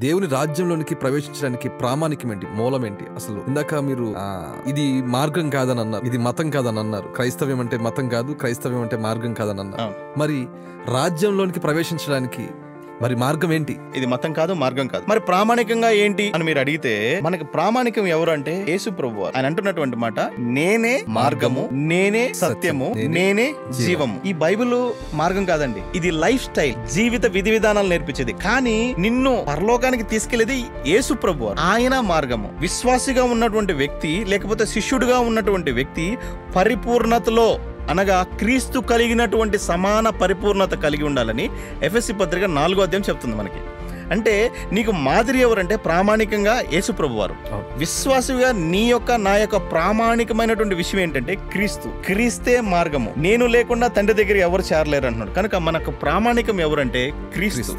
దేవుని రాజ్యంలోనికి ప్రవేశించడానికి ప్రామాణికం ఏంటి, మూలం ఏంటి? అసలు ఇందాక మీరు ఇది మార్గం కాదని అన్నారు, ఇది మతం కాదని అన్నారు. క్రైస్తవ్యం అంటే మతం కాదు, క్రైస్తవ్యం అంటే మార్గం కాదని అన్నారు. మరి రాజ్యంలోనికి ప్రవేశించడానికి మరి మార్గం ఏంటి? ఇది మతం కాదు, మార్గం కాదు. మరి ప్రామాణికంగా ఏంటి అని మీరు అడిగితే, మనకి ప్రామాణికం ఎవరు అంటే యేసు ప్రభువు. ఆయన అంటున్నటువంటి మాట, నేనే మార్గము, నేనే సత్యము, నేనే జీవము. ఈ బైబిల్ మార్గం కాదండి, ఇది లైఫ్ స్టైల్, జీవిత విధి విధానాలు నేర్పించేది. కానీ నిన్ను పరలోకానికి తీసుకెళ్లేది యేసు ప్రభువు. ఆయన మార్గము. విశ్వాసిగా ఉన్నటువంటి వ్యక్తి, లేకపోతే శిష్యుడిగా ఉన్నటువంటి వ్యక్తి పరిపూర్ణతలో, అనగా క్రీస్తు కలిగినటువంటి సమాన పరిపూర్ణత కలిగి ఉండాలని ఎఫెసీ పత్రిక 4వ అధ్యాయం చెప్తుంది మనకి. అంటే నీకు మాదిరి ఎవరంటే ప్రామాణికంగా యేసు ప్రభువారు. విశ్వాసిగా నీ యొక్క నా యొక్క ప్రామాణికమైనటువంటి విషయం ఏంటంటే క్రీస్తు. క్రీస్తే మార్గము. నేను లేకుండా తండ్రి దగ్గర ఎవరు చేరలేరు అంటున్నాడు. కనుక మనకు ప్రామాణికం ఎవరంటే క్రీస్తు.